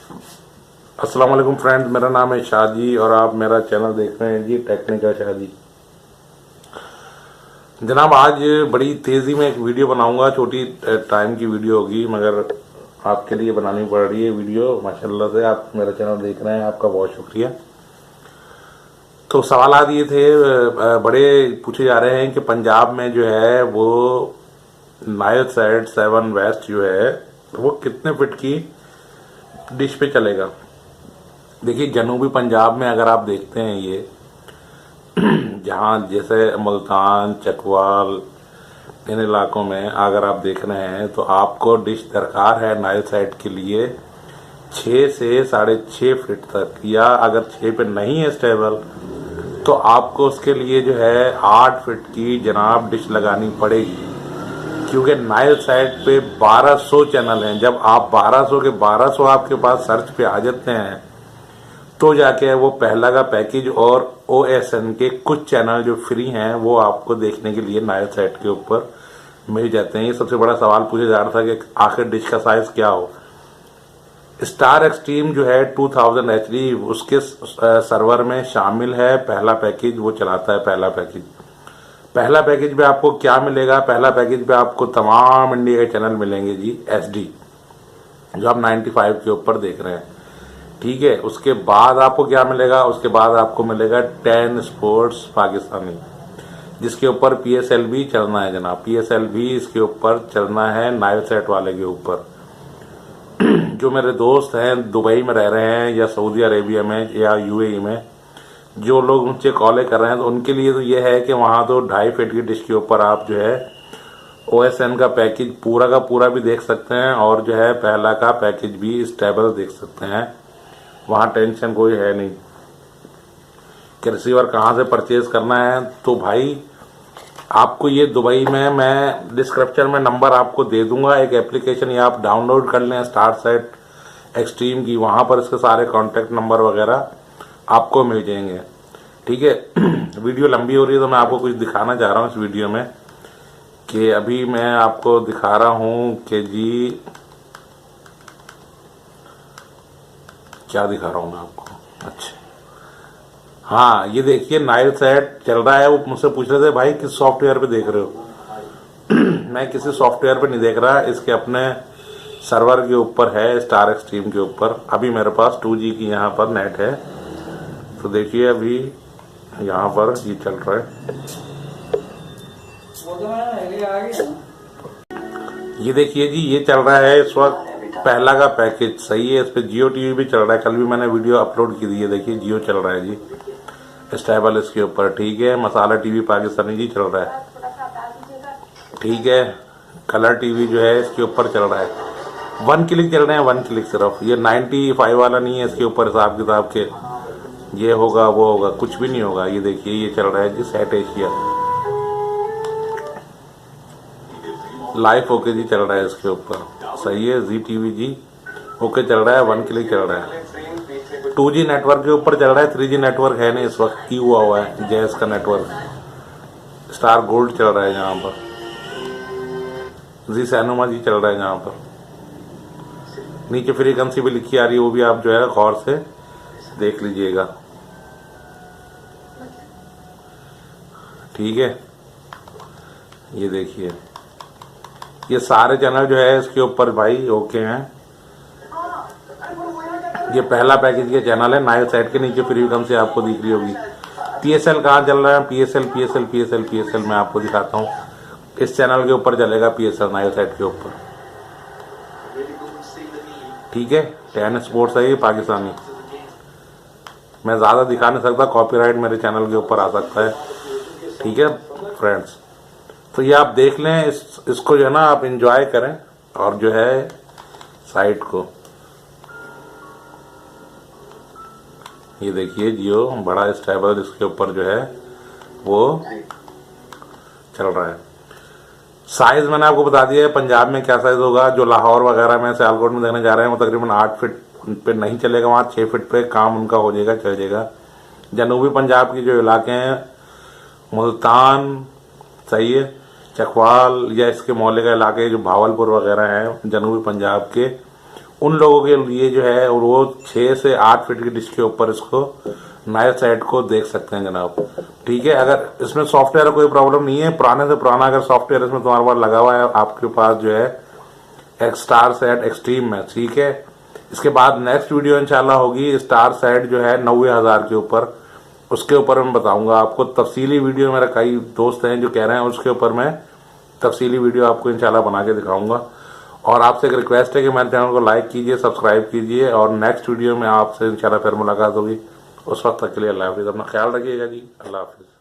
अस्सलाम वालेकुम फ्रेंड्स, मेरा नाम है शाहजी और आप मेरा चैनल देख रहे हैं जी टेक्निकल शाहजी। जनाब, आज बड़ी तेज़ी में एक वीडियो बनाऊंगा। छोटी टाइम की वीडियो होगी मगर आपके लिए बनानी पड़ रही है वीडियो। माशाल्लाह से आप मेरा चैनल देख रहे हैं, आपका बहुत शुक्रिया। तो सवाल ये थे, बड़े पूछे जा रहे हैं कि पंजाब में जो है वो नाइल सेट 7 वेस्ट जो है वो कितने फिट की डिश पे चलेगा। देखिए, जनूबी पंजाब में अगर आप देखते हैं ये जहाँ जैसे मुल्तान, चकवाल, इन इलाकों में अगर आप देख रहे हैं तो आपको डिश दरकार है नाइल साइड के लिए 6 से 6.5 फीट तक, या अगर 6 पे नहीं है स्टेबल तो आपको उसके लिए जो है 8 फीट की जनाब डिश लगानी पड़ेगी। क्योंकि नाइल साइड पे 1200 चैनल हैं। जब आप 1200 के 1200 आपके पास सर्च पे आ जाते हैं तो जाके वो पहला का पैकेज और OSN के कुछ चैनल जो फ्री हैं वो आपको देखने के लिए नाइल साइट के ऊपर मिल जाते हैं। ये सबसे बड़ा सवाल पूछा जा रहा था कि आखिर डिश का साइज क्या हो। स्टार एक्सट्रीम जो है 2000 HD उसके सर्वर में शामिल है। पहला पैकेज वो चलाता है। पहला पैकेज पे आपको क्या मिलेगा? पहला पैकेज पे आपको तमाम इंडिया के चैनल मिलेंगे जी SD, जो आप 95 के ऊपर देख रहे हैं। ठीक है, उसके बाद आपको क्या मिलेगा? उसके बाद आपको मिलेगा 10 स्पोर्ट्स पाकिस्तानी, जिसके ऊपर PSL भी चलना है जनाब। PSL भी इसके ऊपर चलना है नाइल सेट वाले के ऊपर। जो मेरे दोस्त हैं दुबई में रह रहे हैं या सऊदी अरेबिया में या UAE में, जो लोग मुझसे कॉलें कर रहे हैं तो उनके लिए तो ये है कि वहाँ तो 2.5 फीट की डिश के ऊपर आप जो है OSN का पैकेज पूरा का पूरा भी देख सकते हैं और जो है पहला का पैकेज भी स्टेबल देख सकते हैं। वहाँ टेंशन कोई है नहीं कि रिसीवर कहाँ से परचेज करना है। तो भाई आपको ये दुबई में मैं डिस्क्रिप्शन में नंबर आपको दे दूंगा, एक एप्लीकेशन या आप डाउनलोड कर लें स्टार सेट एक्सट्रीम की। वहाँ पर इसके सारे कॉन्टैक्ट नंबर वगैरह आपको मिल जाएंगे। ठीक है, वीडियो लंबी हो रही है तो मैं आपको कुछ दिखाना चाह रहा हूँ इस वीडियो में कि अभी मैं आपको दिखा रहा हूँ कि जी क्या दिखा रहा हूँ मैं आपको। अच्छा हाँ, ये देखिए नाइल सेट चल रहा है। वो मुझसे पूछ रहे थे भाई किस सॉफ्टवेयर पे देख रहे हो। मैं किसी सॉफ्टवेयर पे नहीं देख रहा, इसके अपने सर्वर के ऊपर है, स्टार एक्सट्रीम के ऊपर। अभी मेरे पास 2G की यहाँ पर नेट है। तो देखिए अभी यहाँ पर ये चल रहा है। ये देखिए जी, ये चल रहा है इस वक्त पहला का पैकेज। सही है, इस पे जियो TV भी चल रहा है। कल भी मैंने वीडियो अपलोड की थी। ये देखिए जियो चल रहा है जी स्टेबल इसके ऊपर। ठीक है, मसाला TV पाकिस्तानी जी चल रहा है। ठीक है, कलर TV जो है इसके ऊपर चल रहा है। 1 क्लिक चल रहे हैं, 1 क्लिक सिर्फ। ये 95 वाला नहीं है इसके ऊपर हिसाब किताब के ये होगा वो होगा, कुछ भी नहीं होगा। ये देखिए ये चल रहा है जी सेट एशिया लाइव ओके जी चल रहा है इसके ऊपर। सही है, जी TV जी ओके चल रहा है, 1 क्लिक चल रहा है। 2G नेटवर्क के ऊपर चल रहा है। 3G नेटवर्क है नहीं इस वक्त, की हुआ है जैस का नेटवर्क। स्टार गोल्ड चल रहा है यहाँ पर। जी सैनुमा जी चल रहा है यहाँ पर। नीचे फ्रीक्वेंसी भी लिखी आ रही है, वो भी आप जो है गौर से देख लीजिएगा। ठीक है, ये देखिए ये सारे चैनल जो है इसके ऊपर भाई ओके हैं। ये पहला पैकेज के चैनल है नाइल साइट के। नीचे फ्रीक्वेंसी आपको दिख रही होगी। PSL कहाँ चल रहा है? PSL मैं आपको दिखाता हूँ। इस चैनल के ऊपर चलेगा PSL नाइल साइट के ऊपर। ठीक है, 10 स्पोर्ट्स है ये पाकिस्तानी। मैं ज़्यादा दिखा नहीं सकता, कॉपीराइट मेरे चैनल के ऊपर आ सकता है। ठीक है फ्रेंड्स, तो ये आप देख लें, इसको जो है ना आप एंजॉय करें और जो है साइट को ये देखिए जियो बड़ा स्टेबल इसके ऊपर जो है वो चल रहा है। साइज मैंने आपको बता दिया है पंजाब में क्या साइज होगा। जो लाहौर वगैरह में सियालकोट में देखने जा रहे हैं वो तकरीबन 8 फीट पे नहीं चलेगा, वहाँ 6 फीट पे काम उनका हो जाएगा, चल जाएगा। जनूबी पंजाब के जो इलाके हैं मुल्तान, सही है, चकवाल या इसके मोहल्ले का इलाके जो भावलपुर वगैरह हैं जनूबी पंजाब के, उन लोगों के लिए जो है और वो 6 से 8 फीट की डिश के ऊपर इसको नए सेट को देख सकते हैं जनाब। ठीक है, अगर इसमें सॉफ्टवेयर कोई प्रॉब्लम नहीं है, पुराने से पुराना अगर सॉफ्टवेयर इसमें तुम्हारे पास लगा हुआ है आपके पास जो है एक स्टार सेट एक्सट्रीम में, ठीक है। इसके बाद नेक्स्ट वीडियो इंशाल्लाह होगी स्टार सेट जो है 90,000 के ऊपर, उसके ऊपर मैं बताऊंगा आपको तफसीली वीडियो। मेरा कई दोस्त हैं जो कह रहे हैं उसके ऊपर मैं तफसीली वीडियो आपको इंशाल्लाह बना के दिखाऊंगा। और आपसे एक रिक्वेस्ट है कि मेरे चैनल को लाइक कीजिए, सब्सक्राइब कीजिए, और नेक्स्ट वीडियो में आपसे इंशाल्लाह फिर मुलाकात होगी। उस वक्त तक के लिए अल्लाह हाफिज़, अपना ख्याल रखिएगा जी, अल्लाह हाफिज़।